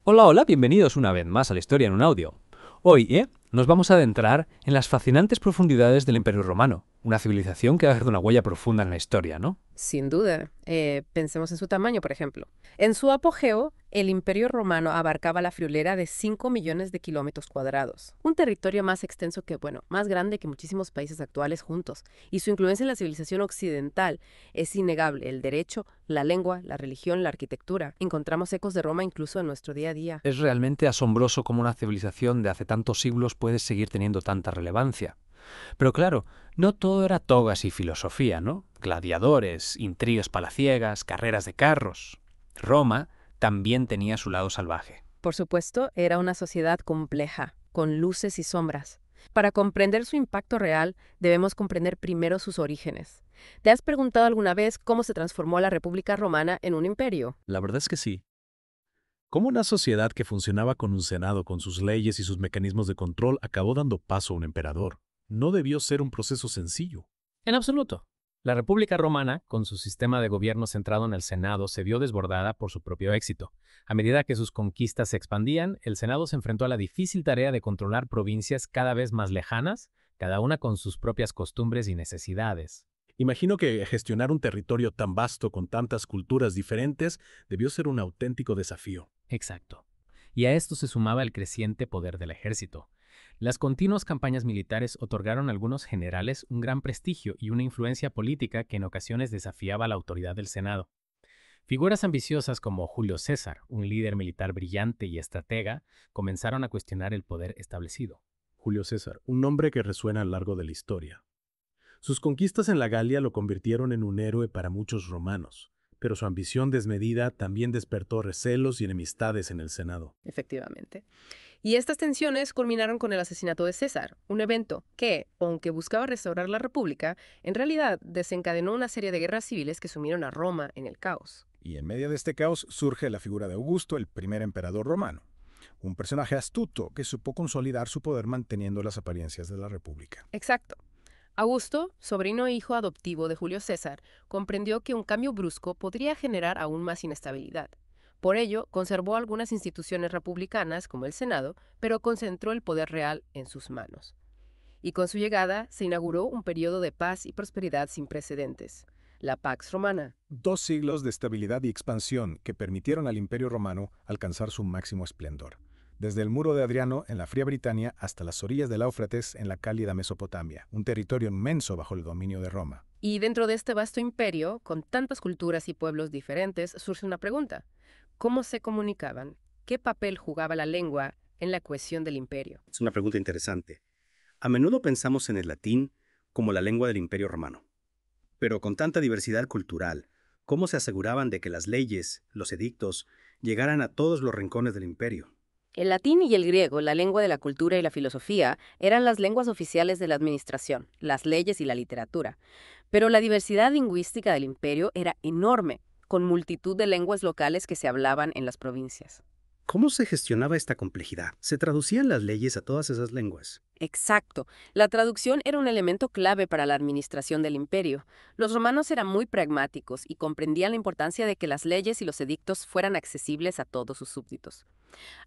Hola, hola, bienvenidos una vez más a la Historia en un audio. Hoy, nos vamos a adentrar en las fascinantes profundidades del Imperio Romano, una civilización que ha dejado una huella profunda en la historia, ¿no? Sin duda. Pensemos en su tamaño, por ejemplo. En su apogeo, el Imperio Romano abarcaba la friolera de 5 millones de kilómetros cuadrados. Un territorio más extenso que, bueno, más grande que muchísimos países actuales juntos. Y su influencia en la civilización occidental es innegable. El derecho, la lengua, la religión, la arquitectura. Encontramos ecos de Roma incluso en nuestro día a día. Es realmente asombroso cómo una civilización de hace tantos siglos puede seguir teniendo tanta relevancia. Pero claro, no todo era togas y filosofía, ¿no? Gladiadores, intrigas palaciegas, carreras de carros. Roma también tenía su lado salvaje. Por supuesto, era una sociedad compleja, con luces y sombras. Para comprender su impacto real, debemos comprender primero sus orígenes. ¿Te has preguntado alguna vez cómo se transformó la República Romana en un imperio? La verdad es que sí. ¿Cómo una sociedad que funcionaba con un senado con sus leyes y sus mecanismos de control acabó dando paso a un emperador? No debió ser un proceso sencillo. En absoluto. La República Romana, con su sistema de gobierno centrado en el Senado, se vio desbordada por su propio éxito. A medida que sus conquistas se expandían, el Senado se enfrentó a la difícil tarea de controlar provincias cada vez más lejanas, cada una con sus propias costumbres y necesidades. Imagino que gestionar un territorio tan vasto con tantas culturas diferentes debió ser un auténtico desafío. Exacto. Y a esto se sumaba el creciente poder del ejército. Las continuas campañas militares otorgaron a algunos generales un gran prestigio y una influencia política que en ocasiones desafiaba la autoridad del Senado. Figuras ambiciosas como Julio César, un líder militar brillante y estratega, comenzaron a cuestionar el poder establecido. Julio César, un nombre que resuena a lo largo de la historia. Sus conquistas en la Galia lo convirtieron en un héroe para muchos romanos, pero su ambición desmedida también despertó recelos y enemistades en el Senado. Efectivamente. Y estas tensiones culminaron con el asesinato de César, un evento que, aunque buscaba restaurar la República, en realidad desencadenó una serie de guerras civiles que sumieron a Roma en el caos. Y en medio de este caos surge la figura de Augusto, el primer emperador romano, un personaje astuto que supo consolidar su poder manteniendo las apariencias de la República. Exacto. Augusto, sobrino e hijo adoptivo de Julio César, comprendió que un cambio brusco podría generar aún más inestabilidad. Por ello, conservó algunas instituciones republicanas, como el Senado, pero concentró el poder real en sus manos. Y con su llegada se inauguró un periodo de paz y prosperidad sin precedentes, la Pax Romana. 2 siglos de estabilidad y expansión que permitieron al Imperio Romano alcanzar su máximo esplendor. Desde el muro de Adriano en la fría Britania hasta las orillas del Éufrates en la cálida Mesopotamia, un territorio inmenso bajo el dominio de Roma. Y dentro de este vasto imperio, con tantas culturas y pueblos diferentes, surge una pregunta. ¿Cómo se comunicaban? ¿Qué papel jugaba la lengua en la cohesión del imperio? Es una pregunta interesante. A menudo pensamos en el latín como la lengua del Imperio Romano. Pero con tanta diversidad cultural, ¿cómo se aseguraban de que las leyes, los edictos, llegaran a todos los rincones del imperio? El latín y el griego, la lengua de la cultura y la filosofía, eran las lenguas oficiales de la administración, las leyes y la literatura. Pero la diversidad lingüística del imperio era enorme, con multitud de lenguas locales que se hablaban en las provincias. ¿Cómo se gestionaba esta complejidad? ¿Se traducían las leyes a todas esas lenguas? Exacto. La traducción era un elemento clave para la administración del imperio. Los romanos eran muy pragmáticos y comprendían la importancia de que las leyes y los edictos fueran accesibles a todos sus súbditos.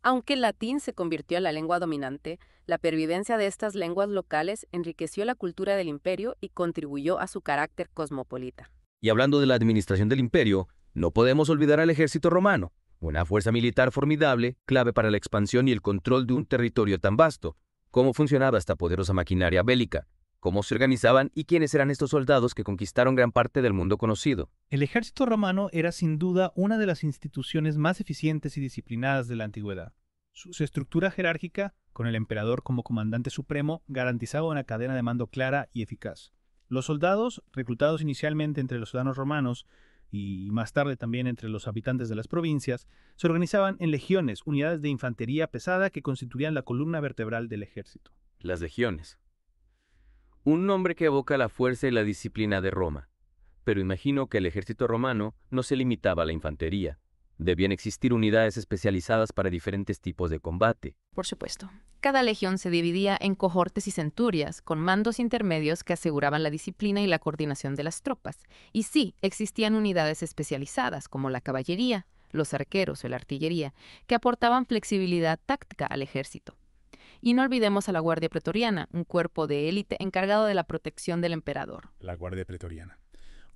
Aunque el latín se convirtió en la lengua dominante, la pervivencia de estas lenguas locales enriqueció la cultura del imperio y contribuyó a su carácter cosmopolita. Y hablando de la administración del imperio, no podemos olvidar al ejército romano, una fuerza militar formidable, clave para la expansión y el control de un territorio tan vasto. ¿Cómo funcionaba esta poderosa maquinaria bélica? ¿Cómo se organizaban y quiénes eran estos soldados que conquistaron gran parte del mundo conocido? El ejército romano era sin duda una de las instituciones más eficientes y disciplinadas de la antigüedad. Su estructura jerárquica, con el emperador como comandante supremo, garantizaba una cadena de mando clara y eficaz. Los soldados, reclutados inicialmente entre los ciudadanos romanos y más tarde también entre los habitantes de las provincias, se organizaban en legiones, unidades de infantería pesada que constituían la columna vertebral del ejército. Las legiones. Un nombre que evoca la fuerza y la disciplina de Roma. Pero imagino que el ejército romano no se limitaba a la infantería. Debían existir unidades especializadas para diferentes tipos de combate. Por supuesto. Cada legión se dividía en cohortes y centurias, con mandos intermedios que aseguraban la disciplina y la coordinación de las tropas. Y sí, existían unidades especializadas, como la caballería, los arqueros o la artillería, que aportaban flexibilidad táctica al ejército. Y no olvidemos a la Guardia Pretoriana, un cuerpo de élite encargado de la protección del emperador. La Guardia Pretoriana.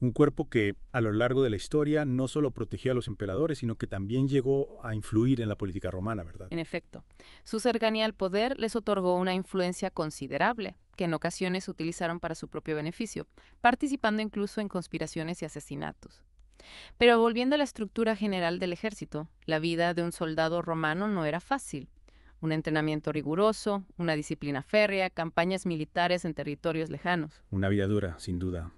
Un cuerpo que, a lo largo de la historia, no solo protegía a los emperadores, sino que también llegó a influir en la política romana, ¿verdad? En efecto, su cercanía al poder les otorgó una influencia considerable, que en ocasiones utilizaron para su propio beneficio, participando incluso en conspiraciones y asesinatos. Pero volviendo a la estructura general del ejército, la vida de un soldado romano no era fácil. Un entrenamiento riguroso, una disciplina férrea, campañas militares en territorios lejanos. Una vida dura, sin duda.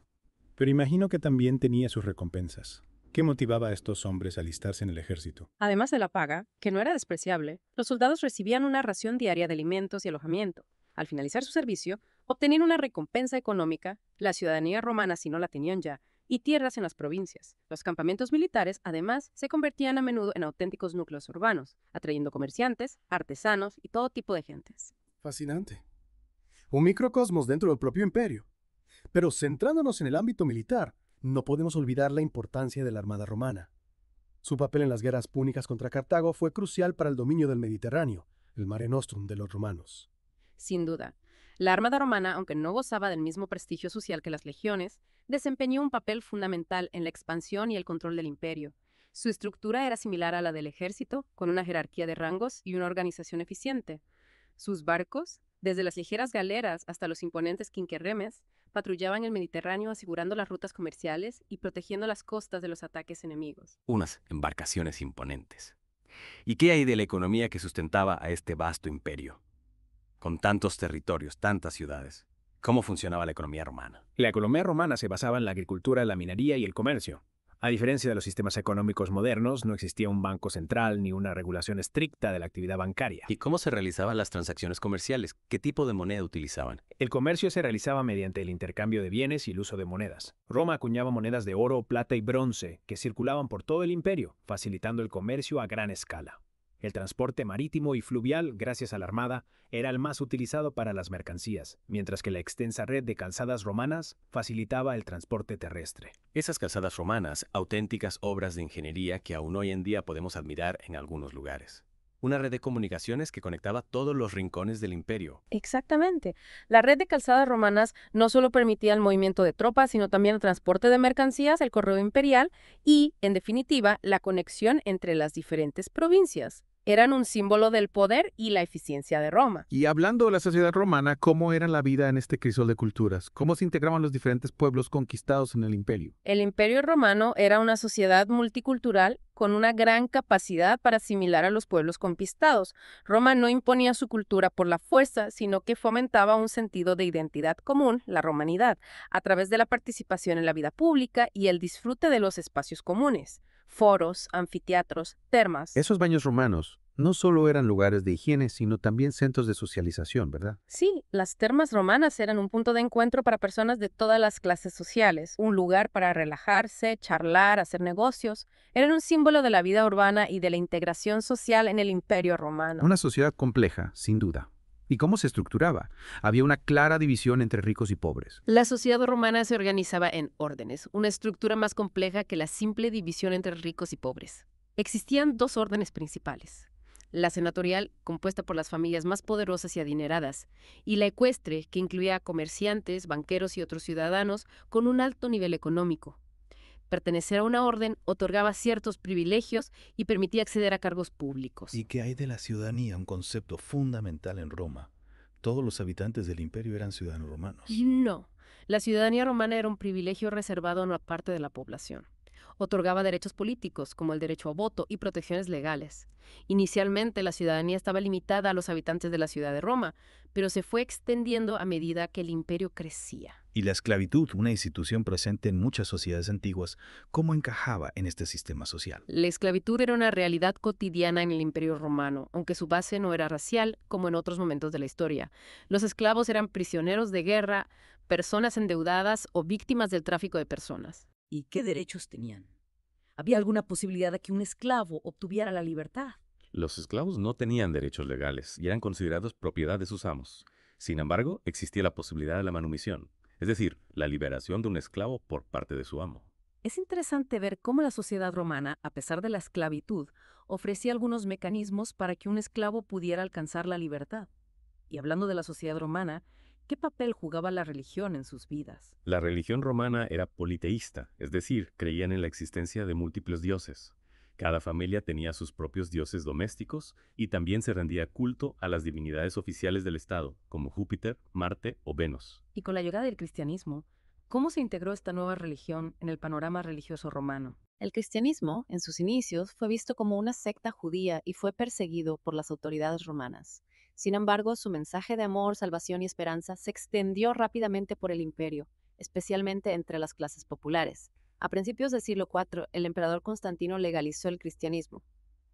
Pero imagino que también tenía sus recompensas. ¿Qué motivaba a estos hombres a alistarse en el ejército? Además de la paga, que no era despreciable, los soldados recibían una ración diaria de alimentos y alojamiento. Al finalizar su servicio, obtenían una recompensa económica, la ciudadanía romana si no la tenían ya, y tierras en las provincias. Los campamentos militares, además, se convertían a menudo en auténticos núcleos urbanos, atrayendo comerciantes, artesanos y todo tipo de gentes. Fascinante. Un microcosmos dentro del propio imperio. Pero centrándonos en el ámbito militar, no podemos olvidar la importancia de la Armada romana. Su papel en las guerras púnicas contra Cartago fue crucial para el dominio del Mediterráneo, el Mare Nostrum de los romanos. Sin duda, la Armada romana, aunque no gozaba del mismo prestigio social que las legiones, desempeñó un papel fundamental en la expansión y el control del imperio. Su estructura era similar a la del ejército, con una jerarquía de rangos y una organización eficiente. Sus barcos, desde las ligeras galeras hasta los imponentes quinquerremes, patrullaban el Mediterráneo asegurando las rutas comerciales y protegiendo las costas de los ataques enemigos. Unas embarcaciones imponentes. ¿Y qué hay de la economía que sustentaba a este vasto imperio? Con tantos territorios, tantas ciudades. ¿Cómo funcionaba la economía romana? La economía romana se basaba en la agricultura, la minería y el comercio. A diferencia de los sistemas económicos modernos, no existía un banco central ni una regulación estricta de la actividad bancaria. ¿Y cómo se realizaban las transacciones comerciales? ¿Qué tipo de moneda utilizaban? El comercio se realizaba mediante el intercambio de bienes y el uso de monedas. Roma acuñaba monedas de oro, plata y bronce que circulaban por todo el imperio, facilitando el comercio a gran escala. El transporte marítimo y fluvial, gracias a la armada, era el más utilizado para las mercancías, mientras que la extensa red de calzadas romanas facilitaba el transporte terrestre. Esas calzadas romanas, auténticas obras de ingeniería que aún hoy en día podemos admirar en algunos lugares. Una red de comunicaciones que conectaba todos los rincones del imperio. Exactamente. La red de calzadas romanas no solo permitía el movimiento de tropas, sino también el transporte de mercancías, el correo imperial y, en definitiva, la conexión entre las diferentes provincias. Eran un símbolo del poder y la eficiencia de Roma. Y hablando de la sociedad romana, ¿cómo era la vida en este crisol de culturas? ¿Cómo se integraban los diferentes pueblos conquistados en el imperio? El imperio romano era una sociedad multicultural con una gran capacidad para asimilar a los pueblos conquistados. Roma no imponía su cultura por la fuerza, sino que fomentaba un sentido de identidad común, la romanidad, a través de la participación en la vida pública y el disfrute de los espacios comunes. Foros, anfiteatros, termas. Esos baños romanos no solo eran lugares de higiene, sino también centros de socialización, ¿verdad? Sí, las termas romanas eran un punto de encuentro para personas de todas las clases sociales, un lugar para relajarse, charlar, hacer negocios. Eran un símbolo de la vida urbana y de la integración social en el Imperio Romano. Una sociedad compleja, sin duda. ¿Y cómo se estructuraba? Había una clara división entre ricos y pobres. La sociedad romana se organizaba en órdenes, una estructura más compleja que la simple división entre ricos y pobres. Existían dos órdenes principales: la senatorial, compuesta por las familias más poderosas y adineradas, y la ecuestre, que incluía a comerciantes, banqueros y otros ciudadanos con un alto nivel económico. Pertenecer a una orden otorgaba ciertos privilegios y permitía acceder a cargos públicos. ¿Y qué hay de la ciudadanía? Un concepto fundamental en Roma. Todos los habitantes del imperio eran ciudadanos romanos. No, la ciudadanía romana era un privilegio reservado a una parte de la población. Otorgaba derechos políticos, como el derecho a voto, y protecciones legales. Inicialmente, la ciudadanía estaba limitada a los habitantes de la ciudad de Roma, pero se fue extendiendo a medida que el imperio crecía. Y la esclavitud, una institución presente en muchas sociedades antiguas, ¿cómo encajaba en este sistema social? La esclavitud era una realidad cotidiana en el imperio romano, aunque su base no era racial, como en otros momentos de la historia. Los esclavos eran prisioneros de guerra, personas endeudadas o víctimas del tráfico de personas. ¿Y qué derechos tenían? ¿Había alguna posibilidad de que un esclavo obtuviera la libertad? Los esclavos no tenían derechos legales y eran considerados propiedad de sus amos. Sin embargo, existía la posibilidad de la manumisión, es decir, la liberación de un esclavo por parte de su amo. Es interesante ver cómo la sociedad romana, a pesar de la esclavitud, ofrecía algunos mecanismos para que un esclavo pudiera alcanzar la libertad. Y hablando de la sociedad romana, ¿qué papel jugaba la religión en sus vidas? La religión romana era politeísta, es decir, creían en la existencia de múltiples dioses. Cada familia tenía sus propios dioses domésticos y también se rendía culto a las divinidades oficiales del Estado, como Júpiter, Marte o Venus. Y con la llegada del cristianismo, ¿cómo se integró esta nueva religión en el panorama religioso romano? El cristianismo, en sus inicios, fue visto como una secta judía y fue perseguido por las autoridades romanas. Sin embargo, su mensaje de amor, salvación y esperanza se extendió rápidamente por el imperio, especialmente entre las clases populares. A principios del siglo IV, el emperador Constantino legalizó el cristianismo,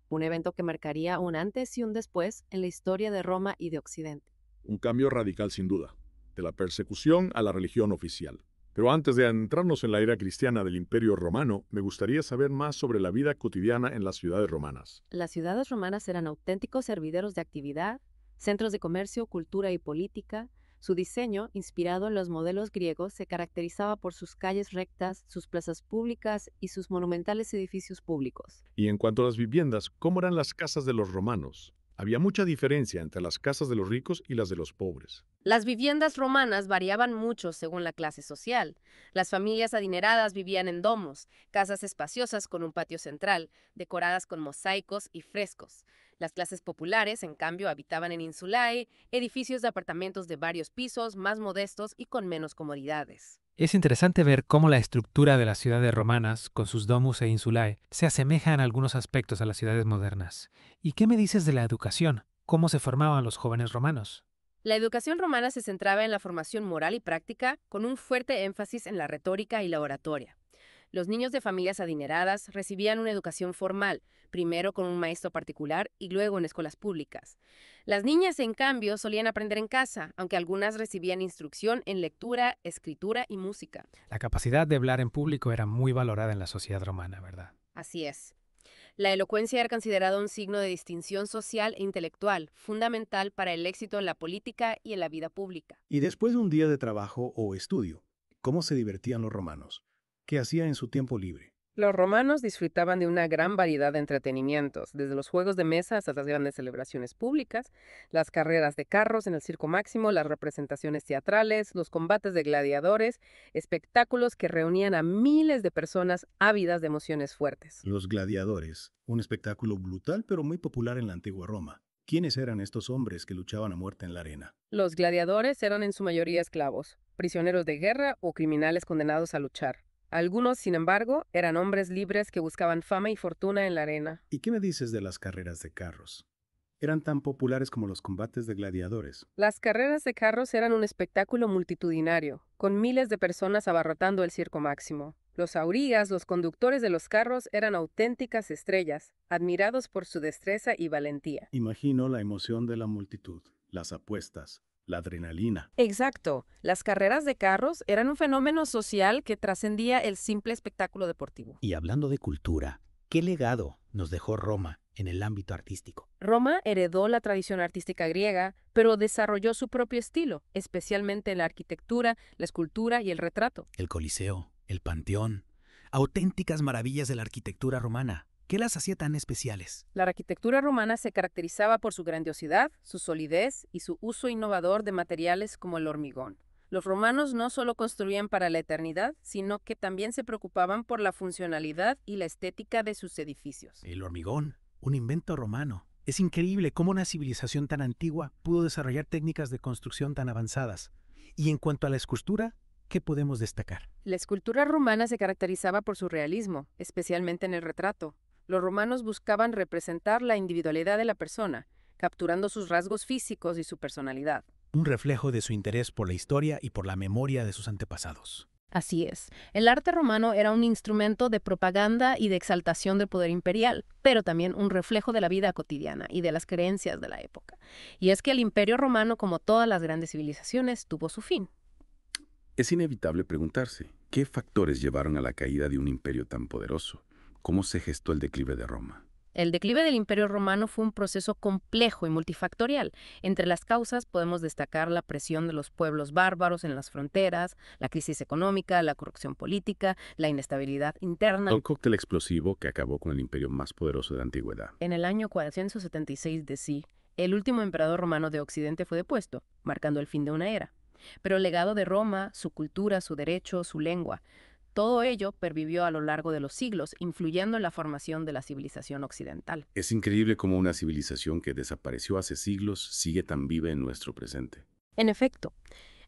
un evento que marcaría un antes y un después en la historia de Roma y de Occidente. Un cambio radical sin duda, de la persecución a la religión oficial. Pero antes de adentrarnos en la era cristiana del Imperio Romano, me gustaría saber más sobre la vida cotidiana en las ciudades romanas. Las ciudades romanas eran auténticos hervideros de actividad, centros de comercio, cultura y política. Su diseño, inspirado en los modelos griegos, se caracterizaba por sus calles rectas, sus plazas públicas y sus monumentales edificios públicos. Y en cuanto a las viviendas, ¿cómo eran las casas de los romanos? Había mucha diferencia entre las casas de los ricos y las de los pobres. Las viviendas romanas variaban mucho según la clase social. Las familias adineradas vivían en domos, casas espaciosas con un patio central, decoradas con mosaicos y frescos. Las clases populares, en cambio, habitaban en insulae, edificios de apartamentos de varios pisos, más modestos y con menos comodidades. Es interesante ver cómo la estructura de las ciudades romanas, con sus domus e insulae, se asemeja en algunos aspectos a las ciudades modernas. ¿Y qué me dices de la educación? ¿Cómo se formaban los jóvenes romanos? La educación romana se centraba en la formación moral y práctica, con un fuerte énfasis en la retórica y la oratoria. Los niños de familias adineradas recibían una educación formal, primero con un maestro particular y luego en escuelas públicas. Las niñas, en cambio, solían aprender en casa, aunque algunas recibían instrucción en lectura, escritura y música. La capacidad de hablar en público era muy valorada en la sociedad romana, ¿verdad? Así es. La elocuencia era considerada un signo de distinción social e intelectual, fundamental para el éxito en la política y en la vida pública. Y después de un día de trabajo o estudio, ¿cómo se divertían los romanos? ¿Qué hacían en su tiempo libre? Los romanos disfrutaban de una gran variedad de entretenimientos, desde los juegos de mesa hasta las grandes celebraciones públicas, las carreras de carros en el Circo Máximo, las representaciones teatrales, los combates de gladiadores, espectáculos que reunían a miles de personas ávidas de emociones fuertes. Los gladiadores, un espectáculo brutal pero muy popular en la antigua Roma. ¿Quiénes eran estos hombres que luchaban a muerte en la arena? Los gladiadores eran en su mayoría esclavos, prisioneros de guerra o criminales condenados a luchar. Algunos, sin embargo, eran hombres libres que buscaban fama y fortuna en la arena. ¿Y qué me dices de las carreras de carros? ¿Eran tan populares como los combates de gladiadores? Las carreras de carros eran un espectáculo multitudinario, con miles de personas abarrotando el Circo Máximo. Los aurigas, los conductores de los carros, eran auténticas estrellas, admirados por su destreza y valentía. Imagino la emoción de la multitud, las apuestas, la adrenalina. Exacto. Las carreras de carros eran un fenómeno social que trascendía el simple espectáculo deportivo. Y hablando de cultura, ¿qué legado nos dejó Roma en el ámbito artístico? Roma heredó la tradición artística griega, pero desarrolló su propio estilo, especialmente en la arquitectura, la escultura y el retrato. El Coliseo, el Panteón, auténticas maravillas de la arquitectura romana. ¿Qué las hacía tan especiales? La arquitectura romana se caracterizaba por su grandiosidad, su solidez y su uso innovador de materiales como el hormigón. Los romanos no solo construían para la eternidad, sino que también se preocupaban por la funcionalidad y la estética de sus edificios. El hormigón, un invento romano. Es increíble cómo una civilización tan antigua pudo desarrollar técnicas de construcción tan avanzadas. Y en cuanto a la escultura, ¿qué podemos destacar? La escultura romana se caracterizaba por su realismo, especialmente en el retrato. Los romanos buscaban representar la individualidad de la persona, capturando sus rasgos físicos y su personalidad. Un reflejo de su interés por la historia y por la memoria de sus antepasados. Así es. El arte romano era un instrumento de propaganda y de exaltación del poder imperial, pero también un reflejo de la vida cotidiana y de las creencias de la época. Y es que el Imperio Romano, como todas las grandes civilizaciones, tuvo su fin. Es inevitable preguntarse, ¿qué factores llevaron a la caída de un imperio tan poderoso? ¿Cómo se gestó el declive de Roma? El declive del Imperio Romano fue un proceso complejo y multifactorial. Entre las causas podemos destacar la presión de los pueblos bárbaros en las fronteras, la crisis económica, la corrupción política, la inestabilidad interna. Un cóctel explosivo que acabó con el imperio más poderoso de la antigüedad. En el año 476 d.C., el último emperador romano de Occidente fue depuesto, marcando el fin de una era. Pero el legado de Roma, su cultura, su derecho, su lengua, todo ello pervivió a lo largo de los siglos, influyendo en la formación de la civilización occidental. Es increíble cómo una civilización que desapareció hace siglos sigue tan viva en nuestro presente. En efecto,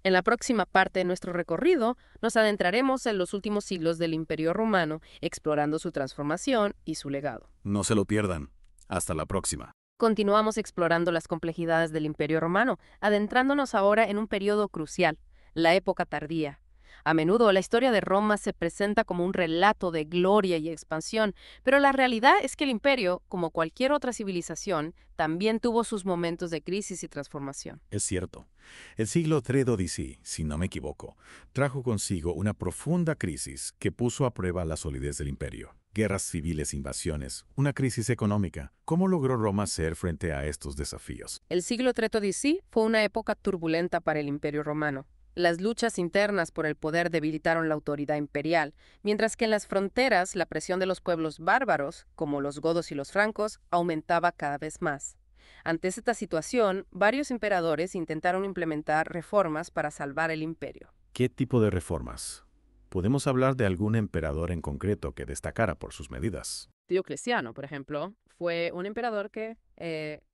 en la próxima parte de nuestro recorrido, nos adentraremos en los últimos siglos del Imperio Romano, explorando su transformación y su legado. No se lo pierdan. Hasta la próxima. Continuamos explorando las complejidades del Imperio Romano, adentrándonos ahora en un periodo crucial, la época tardía. A menudo la historia de Roma se presenta como un relato de gloria y expansión, pero la realidad es que el imperio, como cualquier otra civilización, también tuvo sus momentos de crisis y transformación. Es cierto. El siglo III d.C., si no me equivoco, trajo consigo una profunda crisis que puso a prueba la solidez del imperio. Guerras civiles, invasiones, una crisis económica. ¿Cómo logró Roma hacer frente a estos desafíos? El siglo III d.C. fue una época turbulenta para el Imperio Romano. Las luchas internas por el poder debilitaron la autoridad imperial, mientras que en las fronteras la presión de los pueblos bárbaros, como los godos y los francos, aumentaba cada vez más. Ante esta situación, varios emperadores intentaron implementar reformas para salvar el imperio. ¿Qué tipo de reformas? ¿Podemos hablar de algún emperador en concreto que destacara por sus medidas? Diocleciano, por ejemplo, fue un emperador que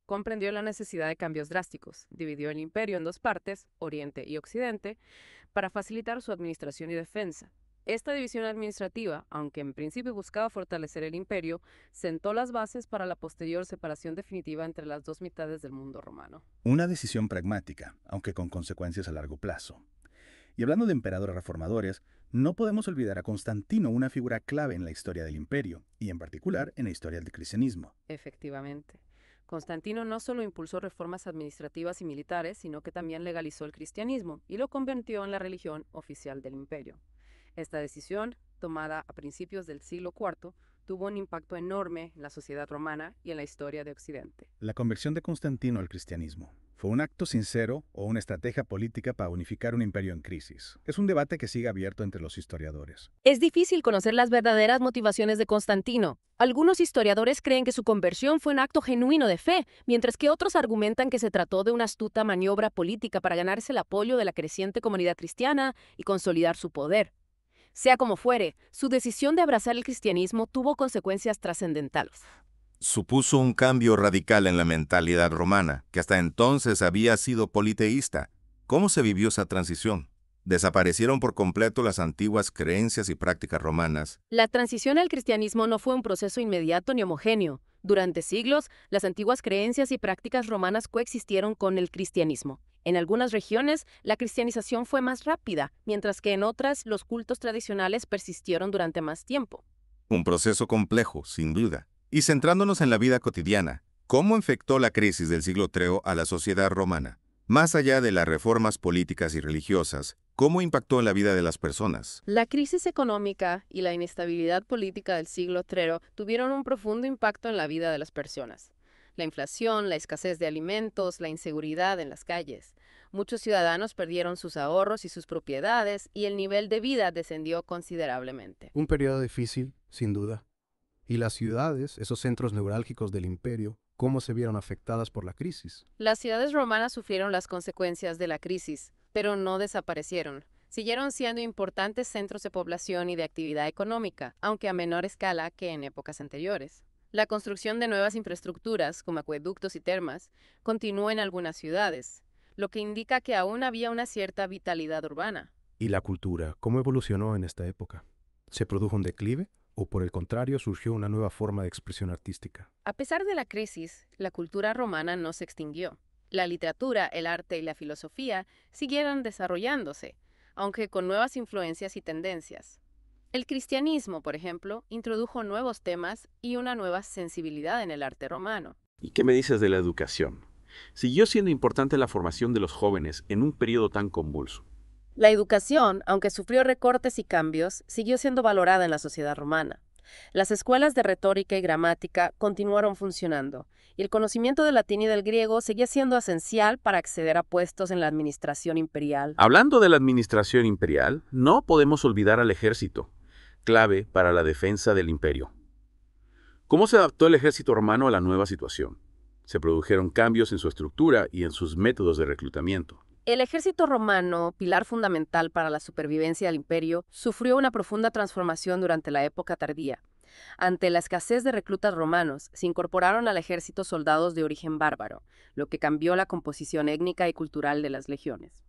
comprendió la necesidad de cambios drásticos. Dividió el imperio en dos partes, Oriente y Occidente, para facilitar su administración y defensa. Esta división administrativa, aunque en principio buscaba fortalecer el imperio, sentó las bases para la posterior separación definitiva entre las dos mitades del mundo romano. Una decisión pragmática, aunque con consecuencias a largo plazo. Y hablando de emperadores reformadores, no podemos olvidar a Constantino, una figura clave en la historia del imperio, y en particular en la historia del cristianismo. Efectivamente. Constantino no solo impulsó reformas administrativas y militares, sino que también legalizó el cristianismo y lo convirtió en la religión oficial del imperio. Esta decisión, tomada a principios del siglo IV, tuvo un impacto enorme en la sociedad romana y en la historia de Occidente. La conversión de Constantino al cristianismo, ¿fue un acto sincero o una estrategia política para unificar un imperio en crisis? Es un debate que sigue abierto entre los historiadores. Es difícil conocer las verdaderas motivaciones de Constantino. Algunos historiadores creen que su conversión fue un acto genuino de fe, mientras que otros argumentan que se trató de una astuta maniobra política para ganarse el apoyo de la creciente comunidad cristiana y consolidar su poder. Sea como fuere, su decisión de abrazar el cristianismo tuvo consecuencias trascendentales. Supuso un cambio radical en la mentalidad romana, que hasta entonces había sido politeísta. ¿Cómo se vivió esa transición? ¿Desaparecieron por completo las antiguas creencias y prácticas romanas? La transición al cristianismo no fue un proceso inmediato ni homogéneo. Durante siglos, las antiguas creencias y prácticas romanas coexistieron con el cristianismo. En algunas regiones, la cristianización fue más rápida, mientras que en otras, los cultos tradicionales persistieron durante más tiempo. Un proceso complejo, sin duda. Y centrándonos en la vida cotidiana, ¿cómo afectó la crisis del siglo III a la sociedad romana? Más allá de las reformas políticas y religiosas, ¿cómo impactó en la vida de las personas? La crisis económica y la inestabilidad política del siglo III tuvieron un profundo impacto en la vida de las personas. La inflación, la escasez de alimentos, la inseguridad en las calles. Muchos ciudadanos perdieron sus ahorros y sus propiedades y el nivel de vida descendió considerablemente. Un periodo difícil, sin duda. Y las ciudades, esos centros neurálgicos del imperio, ¿cómo se vieron afectadas por la crisis? Las ciudades romanas sufrieron las consecuencias de la crisis, pero no desaparecieron. Siguieron siendo importantes centros de población y de actividad económica, aunque a menor escala que en épocas anteriores. La construcción de nuevas infraestructuras, como acueductos y termas, continuó en algunas ciudades, lo que indica que aún había una cierta vitalidad urbana. ¿Y la cultura, cómo evolucionó en esta época? ¿Se produjo un declive o por el contrario surgió una nueva forma de expresión artística? A pesar de la crisis, la cultura romana no se extinguió. La literatura, el arte y la filosofía siguieron desarrollándose, aunque con nuevas influencias y tendencias. El cristianismo, por ejemplo, introdujo nuevos temas y una nueva sensibilidad en el arte romano. ¿Y qué me dices de la educación? Siguió siendo importante la formación de los jóvenes en un periodo tan convulso. La educación, aunque sufrió recortes y cambios, siguió siendo valorada en la sociedad romana. Las escuelas de retórica y gramática continuaron funcionando, y el conocimiento del latín y del griego seguía siendo esencial para acceder a puestos en la administración imperial. Hablando de la administración imperial, no podemos olvidar al ejército, clave para la defensa del imperio. ¿Cómo se adaptó el ejército romano a la nueva situación? Se produjeron cambios en su estructura y en sus métodos de reclutamiento. El ejército romano, pilar fundamental para la supervivencia del imperio, sufrió una profunda transformación durante la época tardía. Ante la escasez de reclutas romanos, se incorporaron al ejército soldados de origen bárbaro, lo que cambió la composición étnica y cultural de las legiones.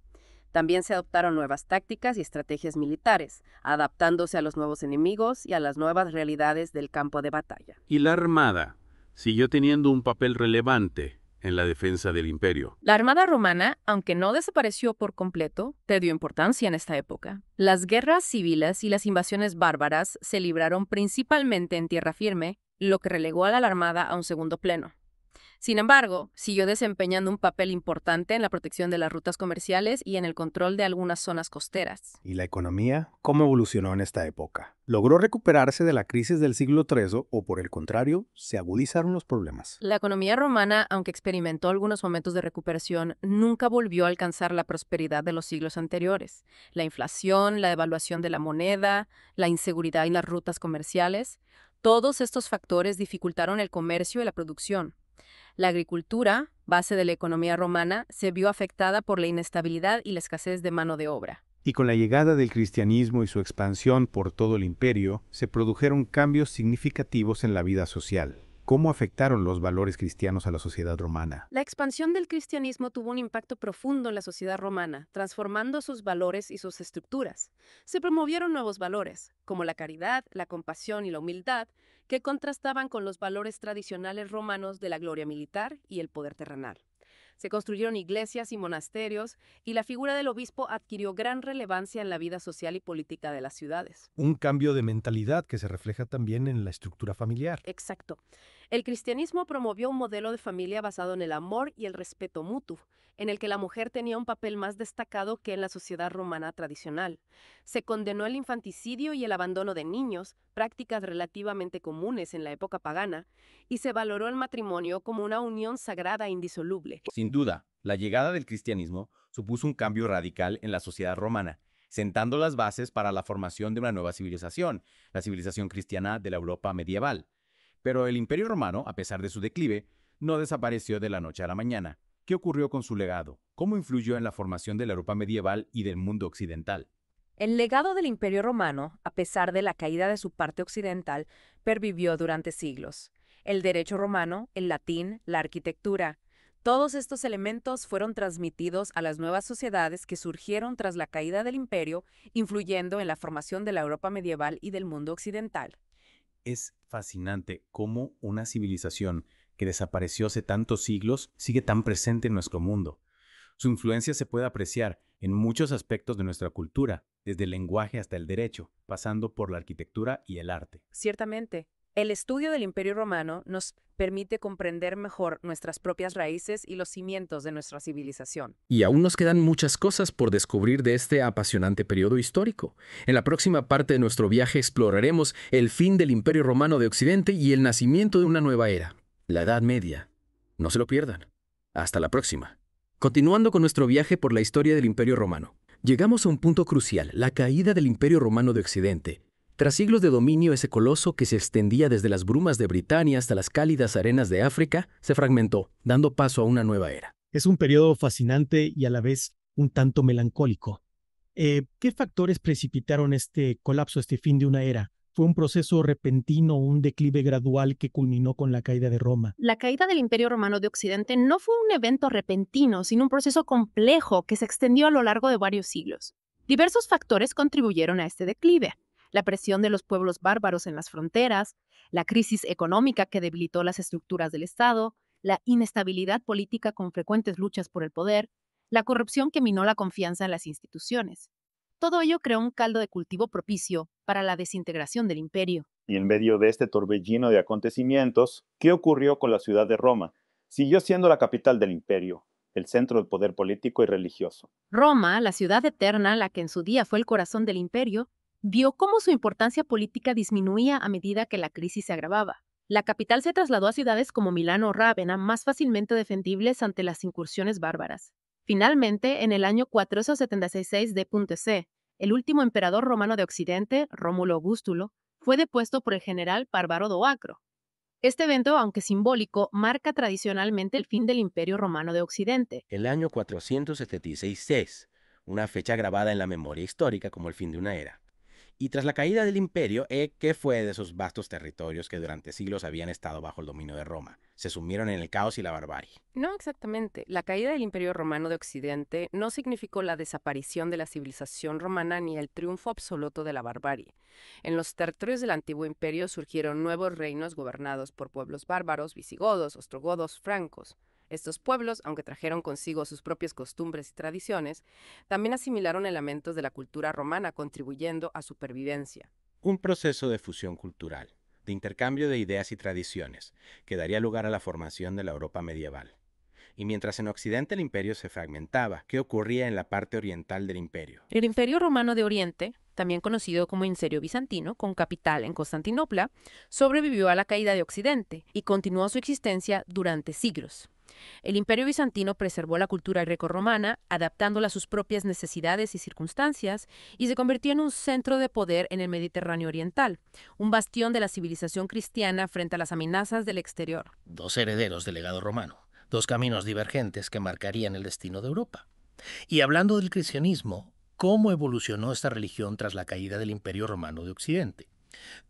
También se adoptaron nuevas tácticas y estrategias militares, adaptándose a los nuevos enemigos y a las nuevas realidades del campo de batalla. Y la armada siguió teniendo un papel relevante en la defensa del imperio. La Armada romana, aunque no desapareció por completo, perdió importancia en esta época. Las guerras civiles y las invasiones bárbaras se libraron principalmente en tierra firme, lo que relegó a la Armada a un segundo plano. Sin embargo, siguió desempeñando un papel importante en la protección de las rutas comerciales y en el control de algunas zonas costeras. ¿Y la economía cómo evolucionó en esta época? ¿Logró recuperarse de la crisis del siglo III o, por el contrario, se agudizaron los problemas? La economía romana, aunque experimentó algunos momentos de recuperación, nunca volvió a alcanzar la prosperidad de los siglos anteriores. La inflación, la devaluación de la moneda, la inseguridad en las rutas comerciales, todos estos factores dificultaron el comercio y la producción. La agricultura, base de la economía romana, se vio afectada por la inestabilidad y la escasez de mano de obra. Y con la llegada del cristianismo y su expansión por todo el imperio, se produjeron cambios significativos en la vida social. ¿Cómo afectaron los valores cristianos a la sociedad romana? La expansión del cristianismo tuvo un impacto profundo en la sociedad romana, transformando sus valores y sus estructuras. Se promovieron nuevos valores, como la caridad, la compasión y la humildad, que contrastaban con los valores tradicionales romanos de la gloria militar y el poder terrenal. Se construyeron iglesias y monasterios, y la figura del obispo adquirió gran relevancia en la vida social y política de las ciudades. Un cambio de mentalidad que se refleja también en la estructura familiar. Exacto. El cristianismo promovió un modelo de familia basado en el amor y el respeto mutuo, en el que la mujer tenía un papel más destacado que en la sociedad romana tradicional. Se condenó el infanticidio y el abandono de niños, prácticas relativamente comunes en la época pagana, y se valoró el matrimonio como una unión sagrada e indisoluble. Sin duda, la llegada del cristianismo supuso un cambio radical en la sociedad romana, sentando las bases para la formación de una nueva civilización, la civilización cristiana de la Europa medieval. Pero el Imperio Romano, a pesar de su declive, no desapareció de la noche a la mañana. ¿Qué ocurrió con su legado? ¿Cómo influyó en la formación de la Europa medieval y del mundo occidental? El legado del Imperio Romano, a pesar de la caída de su parte occidental, pervivió durante siglos. El derecho romano, el latín, la arquitectura, todos estos elementos fueron transmitidos a las nuevas sociedades que surgieron tras la caída del imperio, influyendo en la formación de la Europa medieval y del mundo occidental. Es fascinante cómo una civilización que desapareció hace tantos siglos sigue tan presente en nuestro mundo. Su influencia se puede apreciar en muchos aspectos de nuestra cultura, desde el lenguaje hasta el derecho, pasando por la arquitectura y el arte. Ciertamente, el estudio del Imperio Romano nos permite comprender mejor nuestras propias raíces y los cimientos de nuestra civilización. Y aún nos quedan muchas cosas por descubrir de este apasionante periodo histórico. En la próxima parte de nuestro viaje exploraremos el fin del Imperio Romano de Occidente y el nacimiento de una nueva era, la Edad Media. No se lo pierdan. Hasta la próxima. Continuando con nuestro viaje por la historia del Imperio Romano, llegamos a un punto crucial, la caída del Imperio Romano de Occidente. Tras siglos de dominio, ese coloso que se extendía desde las brumas de Britania hasta las cálidas arenas de África, se fragmentó, dando paso a una nueva era. Es un periodo fascinante y a la vez un tanto melancólico. ¿Qué factores precipitaron este colapso, este fin de una era? ¿Fue un proceso repentino, un declive gradual que culminó con la caída de Roma? La caída del Imperio Romano de Occidente no fue un evento repentino, sino un proceso complejo que se extendió a lo largo de varios siglos. Diversos factores contribuyeron a este declive. La presión de los pueblos bárbaros en las fronteras, la crisis económica que debilitó las estructuras del Estado, la inestabilidad política con frecuentes luchas por el poder, la corrupción que minó la confianza en las instituciones. Todo ello creó un caldo de cultivo propicio para la desintegración del imperio. Y en medio de este torbellino de acontecimientos, ¿qué ocurrió con la ciudad de Roma? Siguió siendo la capital del imperio, el centro del poder político y religioso. Roma, la ciudad eterna, la que en su día fue el corazón del imperio, vio cómo su importancia política disminuía a medida que la crisis se agravaba. La capital se trasladó a ciudades como Milán o Rávena, más fácilmente defendibles ante las incursiones bárbaras. Finalmente, en el año 476 d.C., el último emperador romano de Occidente, Rómulo Augustulo, fue depuesto por el general Bárbaro Doacro. Este evento, aunque simbólico, marca tradicionalmente el fin del Imperio Romano de Occidente. El año 476 es una fecha grabada en la memoria histórica como el fin de una era. Y tras la caída del imperio, ¿qué fue de esos vastos territorios que durante siglos habían estado bajo el dominio de Roma? Se sumieron en el caos y la barbarie. No exactamente. La caída del Imperio Romano de Occidente no significó la desaparición de la civilización romana ni el triunfo absoluto de la barbarie. En los territorios del antiguo imperio surgieron nuevos reinos gobernados por pueblos bárbaros, visigodos, ostrogodos, francos. Estos pueblos, aunque trajeron consigo sus propias costumbres y tradiciones, también asimilaron elementos de la cultura romana, contribuyendo a su pervivencia. Un proceso de fusión cultural, de intercambio de ideas y tradiciones, que daría lugar a la formación de la Europa medieval. Y mientras en Occidente el imperio se fragmentaba, ¿qué ocurría en la parte oriental del imperio? El Imperio Romano de Oriente, también conocido como Imperio Bizantino, con capital en Constantinopla, sobrevivió a la caída de Occidente y continuó su existencia durante siglos. El Imperio Bizantino preservó la cultura grecorromana, adaptándola a sus propias necesidades y circunstancias, y se convirtió en un centro de poder en el Mediterráneo oriental, un bastión de la civilización cristiana frente a las amenazas del exterior. Dos herederos del legado romano, dos caminos divergentes que marcarían el destino de Europa. Y hablando del cristianismo, ¿cómo evolucionó esta religión tras la caída del Imperio Romano de Occidente?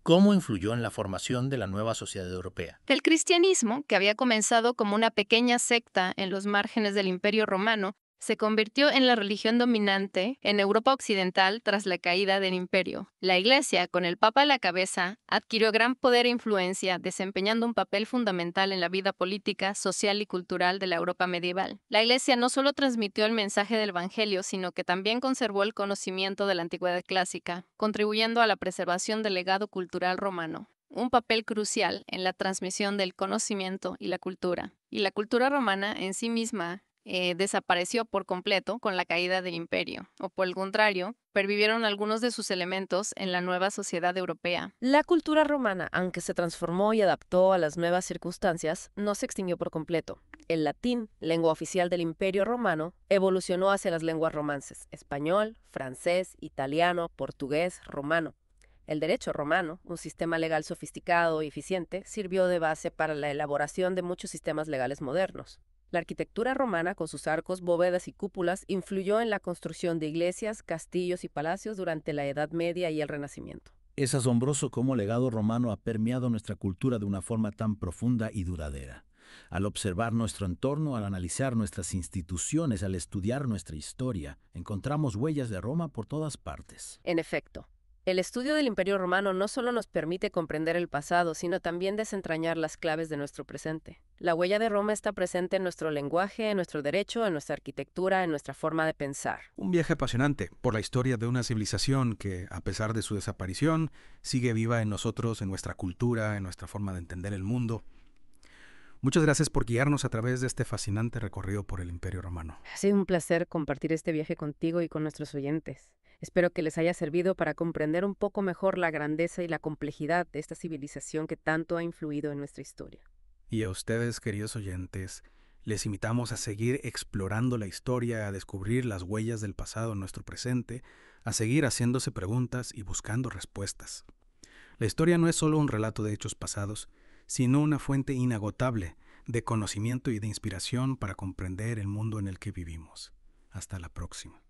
¿Cómo influyó en la formación de la nueva sociedad europea? El cristianismo, que había comenzado como una pequeña secta en los márgenes del Imperio Romano, se convirtió en la religión dominante en Europa occidental tras la caída del imperio. La Iglesia, con el Papa a la cabeza, adquirió gran poder e influencia, desempeñando un papel fundamental en la vida política, social y cultural de la Europa medieval. La Iglesia no solo transmitió el mensaje del Evangelio, sino que también conservó el conocimiento de la antigüedad clásica, contribuyendo a la preservación del legado cultural romano. Un papel crucial en la transmisión del conocimiento y la cultura. Y la cultura romana en sí misma desapareció por completo con la caída del imperio, o por el contrario, pervivieron algunos de sus elementos en la nueva sociedad europea. La cultura romana, aunque se transformó y adaptó a las nuevas circunstancias, no se extinguió por completo. El latín, lengua oficial del Imperio Romano, evolucionó hacia las lenguas romances: español, francés, italiano, portugués, romano. El derecho romano, un sistema legal sofisticado y eficiente, sirvió de base para la elaboración de muchos sistemas legales modernos. La arquitectura romana, con sus arcos, bóvedas y cúpulas, influyó en la construcción de iglesias, castillos y palacios durante la Edad Media y el Renacimiento. Es asombroso cómo el legado romano ha permeado nuestra cultura de una forma tan profunda y duradera. Al observar nuestro entorno, al analizar nuestras instituciones, al estudiar nuestra historia, encontramos huellas de Roma por todas partes. En efecto, el estudio del Imperio Romano no solo nos permite comprender el pasado, sino también desentrañar las claves de nuestro presente. La huella de Roma está presente en nuestro lenguaje, en nuestro derecho, en nuestra arquitectura, en nuestra forma de pensar. Un viaje apasionante por la historia de una civilización que, a pesar de su desaparición, sigue viva en nosotros, en nuestra cultura, en nuestra forma de entender el mundo. Muchas gracias por guiarnos a través de este fascinante recorrido por el Imperio Romano. Ha sido un placer compartir este viaje contigo y con nuestros oyentes. Espero que les haya servido para comprender un poco mejor la grandeza y la complejidad de esta civilización que tanto ha influido en nuestra historia. Y a ustedes, queridos oyentes, les invitamos a seguir explorando la historia, a descubrir las huellas del pasado en nuestro presente, a seguir haciéndose preguntas y buscando respuestas. La historia no es solo un relato de hechos pasados, sino una fuente inagotable de conocimiento y de inspiración para comprender el mundo en el que vivimos. Hasta la próxima.